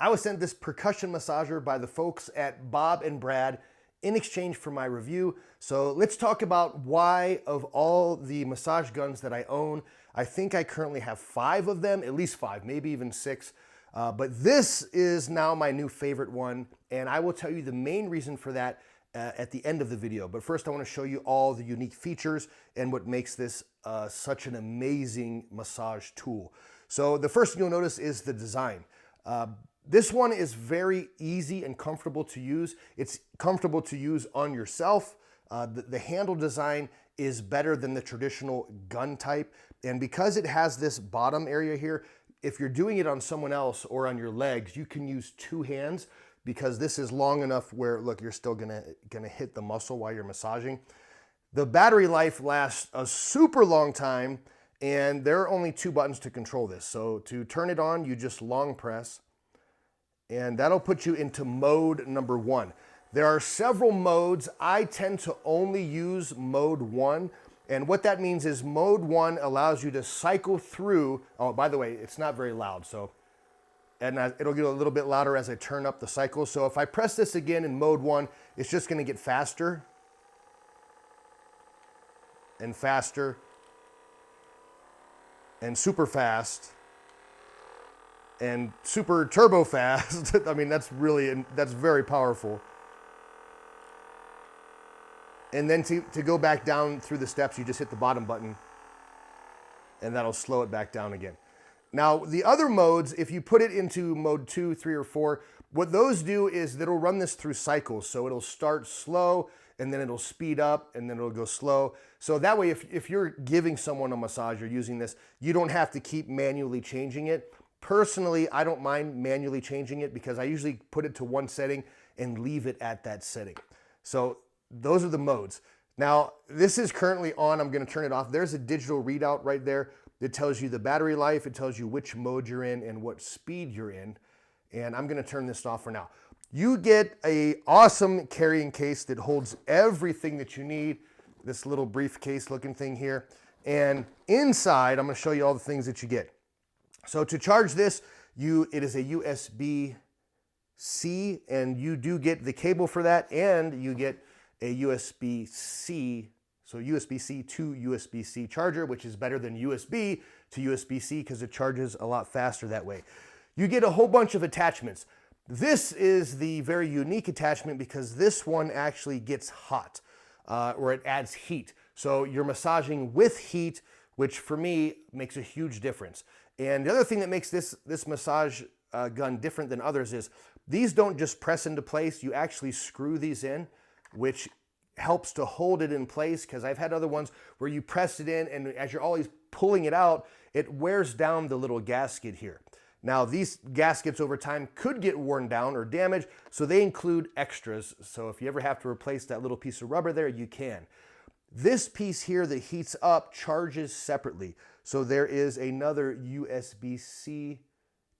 I was sent this percussion massager by the folks at Bob and Brad in exchange for my review. So let's talk about why, of all the massage guns that I own, I think I currently have 5 of them, at least 5, maybe even 6. But this is now my new favorite one, and I will tell you the main reason for that at the end of the video. But first I want to show you all the unique features and what makes this such an amazing massage tool. So the first thing you'll notice is the design. This one is very easy and comfortable to use. It's comfortable to use on yourself. The handle design is better than the traditional gun type. And because it has this bottom area here, if you're doing it on someone else or on your legs, you can use 2 hands because this is long enough where, look, you're still gonna hit the muscle while you're massaging. The battery life lasts a super long time, and there are only 2 buttons to control this. So to turn it on, you just long press, and that'll put you into mode number 1. There are several modes. I tend to only use mode 1. And what that means is mode 1 allows you to cycle through. Oh, by the way, it's not very loud. And it'll get a little bit louder as I turn up the cycle. So if I press this again in mode 1, it's just gonna get faster and faster and super fast and super turbo fast. I mean, that's very powerful. And then to go back down through the steps, you just hit the bottom button and that'll slow it back down again. Now, the other modes, if you put it into mode 2, 3, or 4, what those do is that'll run this through cycles. So it'll start slow and then it'll speed up and then it'll go slow. So that way, if you're giving someone a massage or using this, you don't have to keep manually changing it. Personally, I don't mind manually changing it because I usually put it to one setting and leave it at that setting. So those are the modes. Now, this is currently on. I'm going to turn it off. There's a digital readout right there that tells you the battery life. It tells you which mode you're in and what speed you're in. And I'm going to turn this off for now. You get an awesome carrying case that holds everything that you need. This little briefcase looking thing here. And inside, I'm going to show you all the things that you get. So to charge this, it is a USB-C, and you do get the cable for that, and you get a USB-C, so USB-C to USB-C charger, which is better than USB to USB-C because it charges a lot faster that way. You get a whole bunch of attachments. This is the very unique attachment because this one actually gets hot, or it adds heat. So you're massaging with heat, which for me makes a huge difference. And the other thing that makes this massage gun different than others is these don't just press into place. You actually screw these in, which helps to hold it in place, because I've had other ones where you press it in and as you're always pulling it out, it wears down the little gasket here. Now, these gaskets over time could get worn down or damaged, so they include extras. So if you ever have to replace that little piece of rubber there, you can. This piece here that heats up charges separately. So there is another USB-C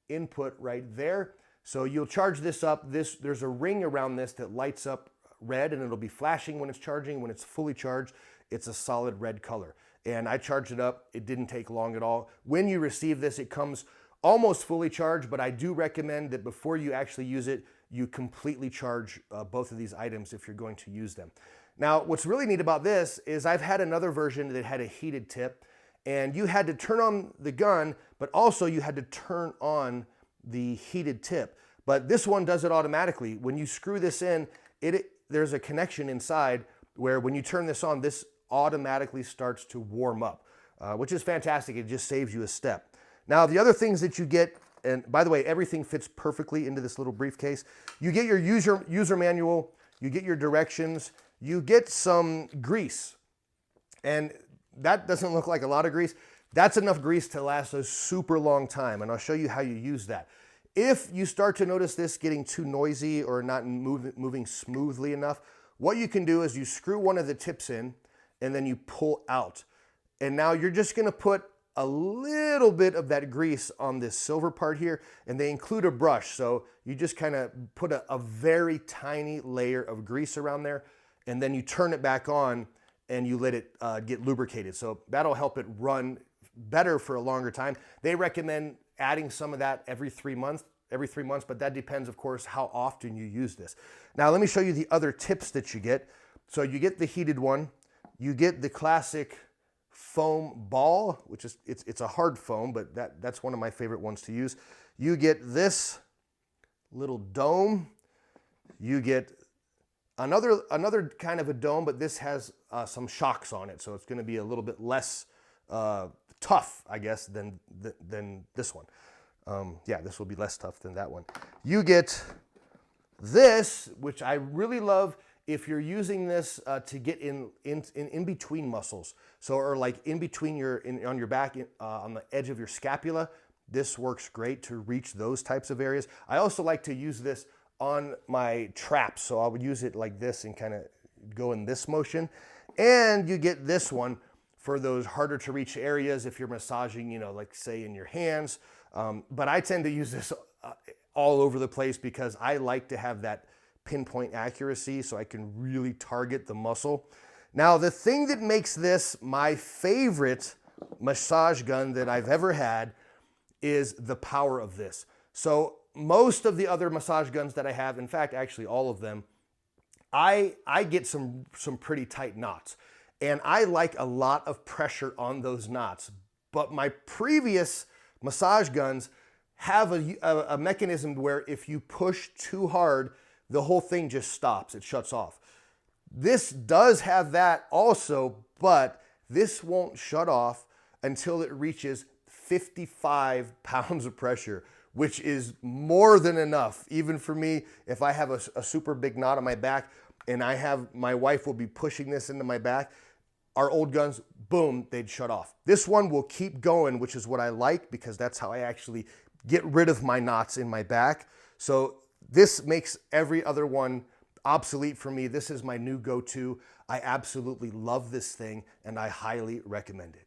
input right there. So you'll charge this up. There's a ring around this that lights up red, and it'll be flashing when it's charging. When it's fully charged, it's a solid red color. And I charged it up. It didn't take long at all. When you receive this, it comes almost fully charged, but I do recommend that before you actually use it, you completely charge both of these items if you're going to use them. Now, what's really neat about this is I've had another version that had a heated tip, and you had to turn on the gun, but also you had to turn on the heated tip. But this one does it automatically. When you screw this in, there's a connection inside where when you turn this on, this automatically starts to warm up, which is fantastic. It just saves you a step. Now, the other things that you get, and by the way, everything fits perfectly into this little briefcase. You get your user manual, you get your directions, you get some grease. And that doesn't look like a lot of grease. That's enough grease to last a super long time, and I'll show you how you use that. If you start to notice this getting too noisy or not moving smoothly enough, what you can do is you screw one of the tips in and then you pull out. And now you're just gonna put a little bit of that grease on this silver part here, and they include a brush. So you just kind of put a very tiny layer of grease around there, and then you turn it back on and you let it get lubricated. So that'll help it run better for a longer time. They recommend adding some of that every 3 months every 3 months, but that depends, of course, how often you use this. Now, let me show you the other tips that you get. So you get the heated one, you get the classic foam ball, which is, it's a hard foam, but that's one of my favorite ones to use. You get this little dome, you get another kind of a dome, but this has some shocks on it, so it's going to be a little bit less tough, I guess, than this one. Yeah, this will be less tough than that one. You get this, which I really love if you're using this to get in between muscles. So, or like in between on your back, on the edge of your scapula. This works great to reach those types of areas. I also like to use this on my traps. So I would use it like this and kind of go in this motion. And you get this one for those harder to reach areas if you're massaging, you know, like say in your hands. But I tend to use this all over the place because I like to have that pinpoint accuracy so I can really target the muscle. Now, the thing that makes this my favorite massage gun that I've ever had is the power of this. So most of the other massage guns that I have, in fact, actually all of them, I get some pretty tight knots. And I like a lot of pressure on those knots. But my previous massage guns have a mechanism where if you push too hard, the whole thing just stops, it shuts off. This does have that also, but this won't shut off until it reaches 55 pounds of pressure, which is more than enough. Even for me, if I have a super big knot on my back and my wife will be pushing this into my back, our old guns, boom, they'd shut off. This one will keep going, which is what I like because that's how I actually get rid of my knots in my back. So this makes every other one obsolete for me. This is my new go-to. I absolutely love this thing and I highly recommend it.